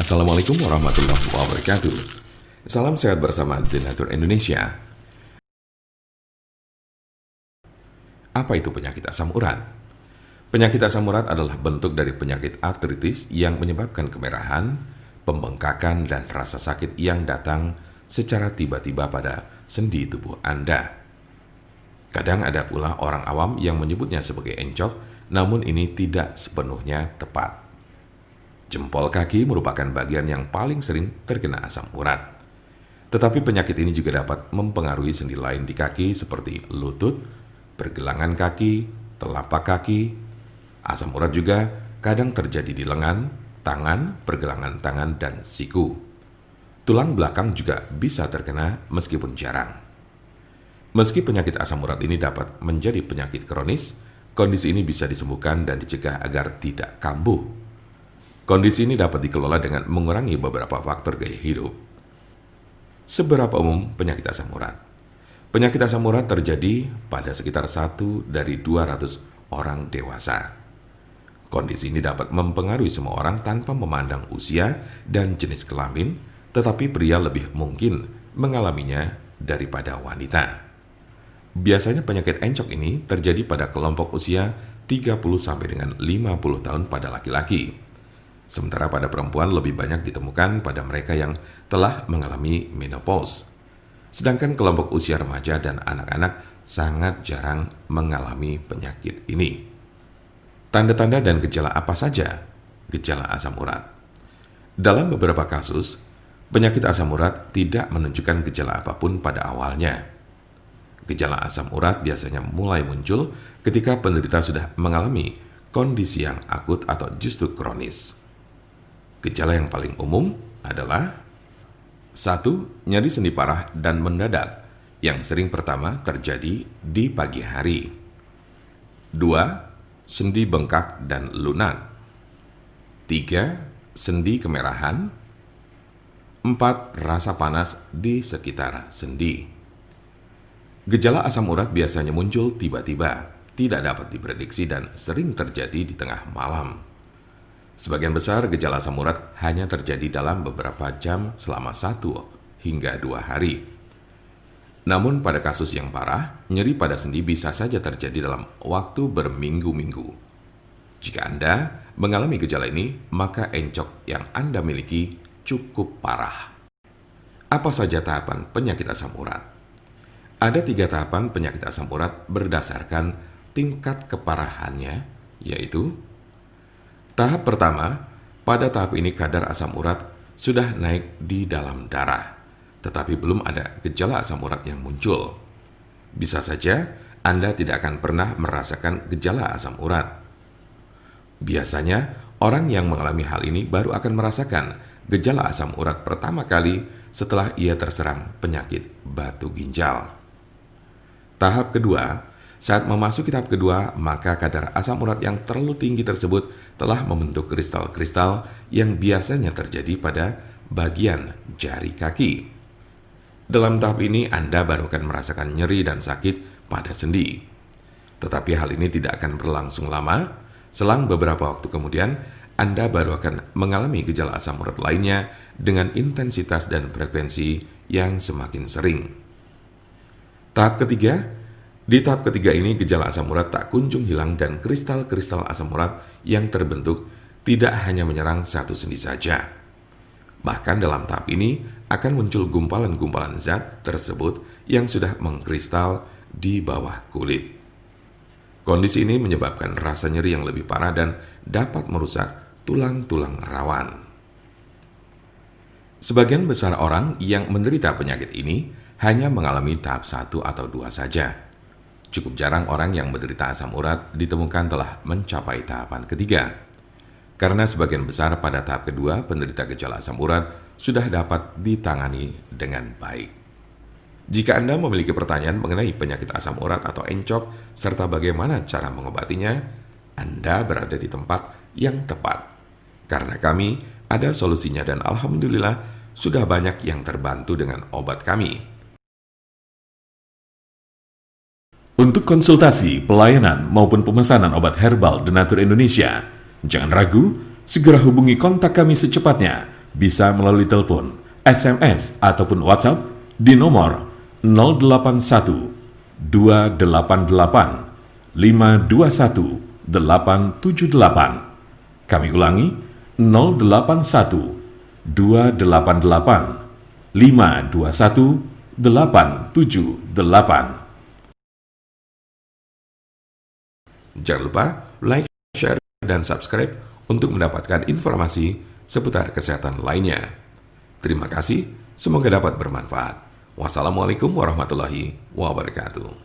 Assalamualaikum warahmatullahi wabarakatuh. Salam sehat bersama The Nature Indonesia. Apa itu penyakit asam urat? Penyakit asam urat adalah bentuk dari penyakit artritis yang menyebabkan kemerahan, pembengkakan, dan rasa sakit yang datang secara tiba-tiba pada sendi tubuh Anda. Kadang ada pula orang awam yang menyebutnya sebagai encok, namun ini tidak sepenuhnya tepat. Jempol kaki merupakan bagian yang paling sering terkena asam urat. Tetapi penyakit ini juga dapat mempengaruhi sendi lain di kaki seperti lutut, pergelangan kaki, telapak kaki. Asam urat juga kadang terjadi di lengan, tangan, pergelangan tangan, dan siku. Tulang belakang juga bisa terkena meskipun jarang. Meski penyakit asam urat ini dapat menjadi penyakit kronis, kondisi ini bisa disembuhkan dan dicegah agar tidak kambuh. Kondisi ini dapat dikelola dengan mengurangi beberapa faktor gaya hidup. Seberapa umum penyakit asam urat? Penyakit asam urat terjadi pada sekitar 1 dari 200 orang dewasa. Kondisi ini dapat mempengaruhi semua orang tanpa memandang usia dan jenis kelamin, tetapi pria lebih mungkin mengalaminya daripada wanita. Biasanya penyakit encok ini terjadi pada kelompok usia 30 sampai dengan 50 tahun pada laki-laki. Sementara pada perempuan lebih banyak ditemukan pada mereka yang telah mengalami menopause. Sedangkan kelompok usia remaja dan anak-anak sangat jarang mengalami penyakit ini. Tanda-tanda dan gejala apa saja gejala asam urat? Dalam beberapa kasus, penyakit asam urat tidak menunjukkan gejala apapun pada awalnya. Gejala asam urat biasanya mulai muncul ketika penderita sudah mengalami kondisi yang akut atau justru kronis. Gejala yang paling umum adalah 1. Nyeri sendi parah dan mendadak yang sering pertama terjadi di pagi hari. 2. Sendi bengkak dan lunak. 3. Sendi kemerahan. 4. Rasa panas di sekitar sendi. Gejala asam urat biasanya muncul tiba-tiba, tidak dapat diprediksi dan sering terjadi di tengah malam. Sebagian besar gejala asam urat hanya terjadi dalam beberapa jam selama 1 hingga 2 hari. Namun pada kasus yang parah, nyeri pada sendi bisa saja terjadi dalam waktu berminggu-minggu. Jika Anda mengalami gejala ini, maka encok yang Anda miliki cukup parah. Apa saja tahapan penyakit asam urat? Ada 3 tahapan penyakit asam urat berdasarkan tingkat keparahannya, yaitu tahap pertama, pada tahap ini kadar asam urat sudah naik di dalam darah, tetapi belum ada gejala asam urat yang muncul. Bisa saja Anda tidak akan pernah merasakan gejala asam urat. Biasanya, orang yang mengalami hal ini baru akan merasakan gejala asam urat pertama kali setelah ia terserang penyakit batu ginjal. Tahap kedua, saat memasuki tahap kedua, maka kadar asam urat yang terlalu tinggi tersebut telah membentuk kristal-kristal yang biasanya terjadi pada bagian jari kaki. Dalam tahap ini, Anda baru akan merasakan nyeri dan sakit pada sendi. Tetapi hal ini tidak akan berlangsung lama. Selang beberapa waktu kemudian, Anda baru akan mengalami gejala asam urat lainnya dengan intensitas dan frekuensi yang semakin sering. Tahap ketiga, di tahap ketiga ini gejala asam urat tak kunjung hilang dan kristal-kristal asam urat yang terbentuk tidak hanya menyerang satu sendi saja. Bahkan dalam tahap ini akan muncul gumpalan-gumpalan zat tersebut yang sudah mengkristal di bawah kulit. Kondisi ini menyebabkan rasa nyeri yang lebih parah dan dapat merusak tulang-tulang rawan. Sebagian besar orang yang menderita penyakit ini hanya mengalami tahap 1 atau 2 saja. Cukup jarang orang yang menderita asam urat ditemukan telah mencapai tahapan ketiga. Karena sebagian besar pada tahap kedua penderita gejala asam urat sudah dapat ditangani dengan baik. Jika Anda memiliki pertanyaan mengenai penyakit asam urat atau encok serta bagaimana cara mengobatinya, Anda berada di tempat yang tepat. Karena kami ada solusinya dan alhamdulillah sudah banyak yang terbantu dengan obat kami. Untuk konsultasi, pelayanan, maupun pemesanan obat herbal The Nature Indonesia, jangan ragu, segera hubungi kontak kami secepatnya bisa melalui telepon, SMS, ataupun WhatsApp di nomor 081 288 521 878. Kami ulangi, 081 288 521 878. Jangan lupa like, share, dan subscribe untuk mendapatkan informasi seputar kesehatan lainnya. Terima kasih, semoga dapat bermanfaat. Wassalamualaikum warahmatullahi wabarakatuh.